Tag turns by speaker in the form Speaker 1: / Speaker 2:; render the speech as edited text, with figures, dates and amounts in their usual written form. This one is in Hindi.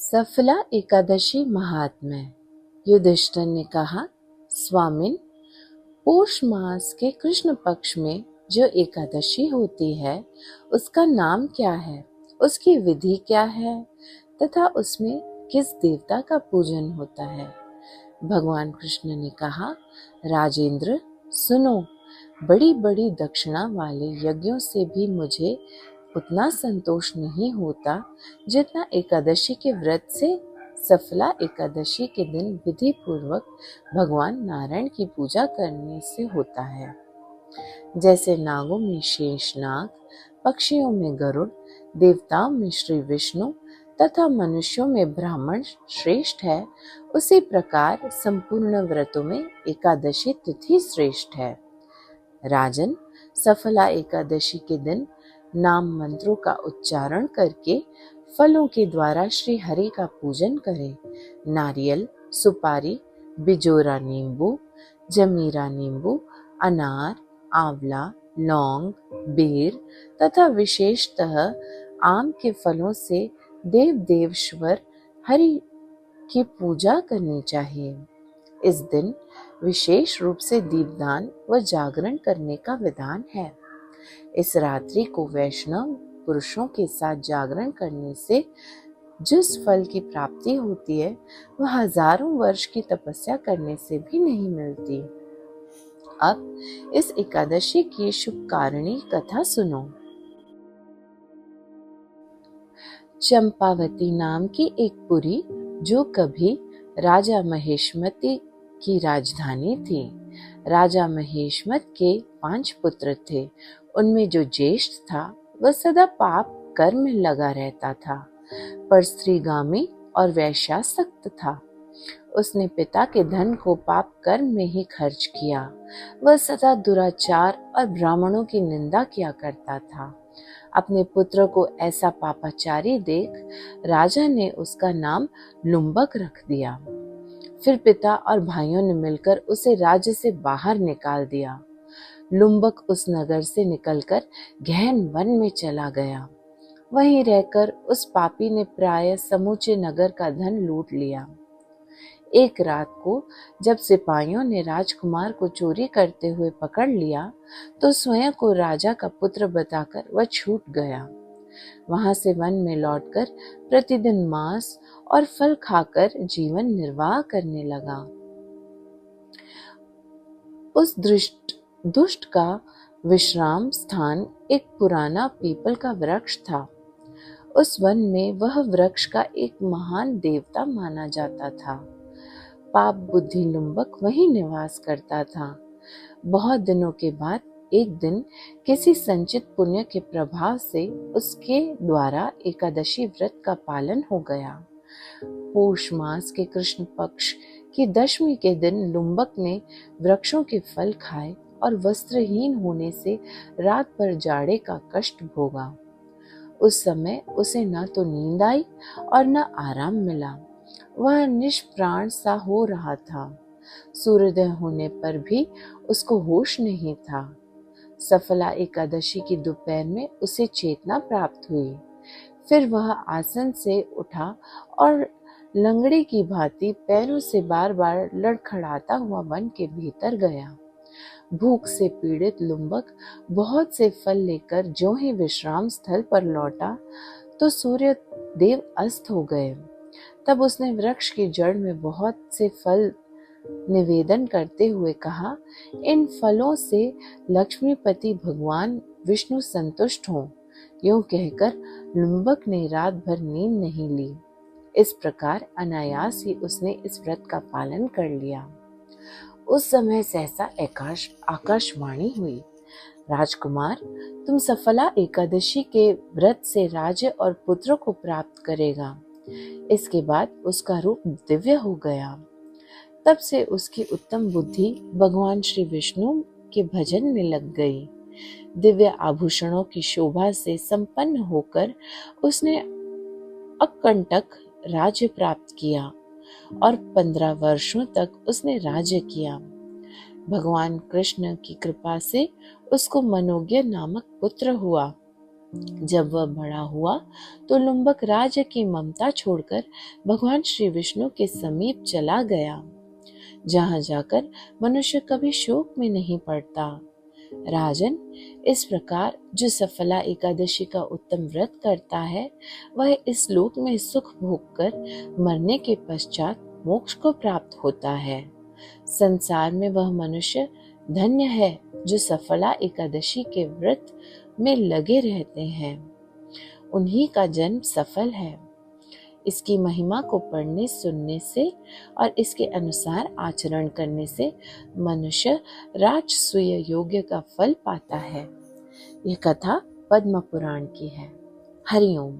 Speaker 1: सफला एकादशी महात्म्य। युधिष्ठिर ने कहा, स्वामिन, पौष मास के कृष्ण पक्ष में जो एकादशी होती है उसका नाम क्या है, उसकी विधि क्या है तथा उसमें किस देवता का पूजन होता है। भगवान कृष्ण ने कहा, राजेंद्र सुनो, बड़ी बड़ी दक्षिणा वाले यज्ञों से भी मुझे उतना संतोष नहीं होता जितना एकादशी के व्रत से सफला एकादशी के दिन विधि पूर्वक भगवान नारायण की पूजा करने से होता है। जैसे नागों में शेषनाग, पक्षियों में गरुड़, देवताओं में श्री विष्णु तथा मनुष्यों में ब्राह्मण श्रेष्ठ है, उसी प्रकार संपूर्ण व्रतों में एकादशी तिथि श्रेष्ठ है। राजन, सफला एकादशी के दिन नाम मंत्रों का उच्चारण करके फलों के द्वारा श्री हरि का पूजन करें। नारियल, सुपारी, बिजोरा नींबू, जमीरा नींबू, अनार, आंवला, लौंग, बेर तथा विशेषतः आम के फलों से देव देवेश्वर हरि की पूजा करनी चाहिए। इस दिन विशेष रूप से दीपदान व जागरण करने का विधान है। इस रात्रि को वैष्णव पुरुषों के साथ जागरण करने से जिस फल की प्राप्ति होती है वह हजारों वर्ष की तपस्या करने से भी नहीं मिलती। अब इस एकादशी की शुभ कारणी कथा सुनो। चंपावती नाम की एक पुरी जो कभी राजा महेशमती की राजधानी थी। राजा महेशमत के 5 पुत्र थे। उनमें जो ज्येष्ठ था वह सदा पाप कर्म में लगा रहता था, पर स्त्रीगामी और वैश्यासक्त था। उसने पिता के धन को पाप कर्म में ही खर्च किया। वह सदा दुराचार और ब्राह्मणों की निंदा किया करता था। अपने पुत्र को ऐसा पापाचारी देख राजा ने उसका नाम लुम्बक रख दिया। फिर पिता और भाइयों ने मिलकर उसे राज्य से बाहर निकाल दिया। लुम्बक उस नगर से निकलकर गहन वन में चला गया। वहीं रहकर उस पापी ने प्राय समूचे नगर का धन लूट लिया। एक रात को जब सिपाहियों ने राजकुमार को चोरी करते हुए पकड़ लिया तो स्वयं को राजा का पुत्र बताकर वह छूट गया। वहां से वन में लौटकर प्रतिदिन मांस और फल खाकर जीवन निर्वाह करने लगा। उस दुष्ट का विश्राम स्थान एक पुराना पीपल का वृक्ष था। उस वन में वह वृक्ष का एक महान देवता माना जाता था। पाप बुद्धि लुम्बक वहीं निवास करता था। बहुत दिनों के बाद एक दिन किसी संचित पुण्य के प्रभाव से उसके द्वारा एकादशी व्रत का पालन हो गया। पौष मास के कृष्ण पक्ष की दशमी के दिन लुम्बक ने वृक्षों के फल खाए और वस्त्रहीन होने से रात भर जाड़े का कष्ट भोगा। उस समय उसे न तो नींद आई और न आराम मिला। वह निष्प्राण सा हो रहा था। सूर्योदय होने पर भी उसको होश नहीं था। सफला एकादशी की दोपहर में उसे चेतना प्राप्त हुई। फिर वह आसन से उठा और लंगड़े की भांति पैरों से बार बार लड़खड़ाता हुआ वन के भीतर गया। भूख से पीड़ित लुम्बक बहुत से फल लेकर जो ही विश्राम स्थल पर लौटा तो सूर्य देव अस्त हो गए। तब उसने वृक्ष की जड़ में बहुत से फल निवेदन करते हुए कहा, इन फलों से लक्ष्मीपति भगवान विष्णु संतुष्ट हों। यूं कहकर लुम्बक ने रात भर नींद नहीं ली। इस प्रकार अनायास ही उसने इस व्रत का पालन कर लिया। उस समय सहसा आकाशवाणी हुई, राजकुमार, तुम सफला एकादशी के व्रत से राज्य और पुत्र को प्राप्त करेगा। इसके बाद उसका रूप दिव्य हो गया। तब से उसकी उत्तम बुद्धि भगवान श्री विष्णु के भजन में लग गई। दिव्य आभूषणों की शोभा से संपन्न होकर उसने अकंटक राज्य प्राप्त किया और 15 वर्षों तक उसने राज्य किया। भगवान कृष्ण की कृपा से उसको मनोज्ञ नामक पुत्र हुआ। जब वह बड़ा हुआ तो लुम्बक राज्य की ममता छोड़कर भगवान श्री विष्णु के समीप चला गया, जहाँ जाकर मनुष्य कभी शोक में नहीं पड़ता। राजन, इस प्रकार जो सफला एकादशी का उत्तम व्रत करता है, वह इस लोक में सुख भोग कर मरने के पश्चात मोक्ष को प्राप्त होता है। संसार में वह मनुष्य धन्य है जो सफला एकादशी के व्रत में लगे रहते हैं। उन्हीं का जन्म सफल है। इसकी महिमा को पढ़ने सुनने से और इसके अनुसार आचरण करने से मनुष्य राजसूय योग्य का फल पाता है। यह कथा पद्म पुराण की है। हरिओम।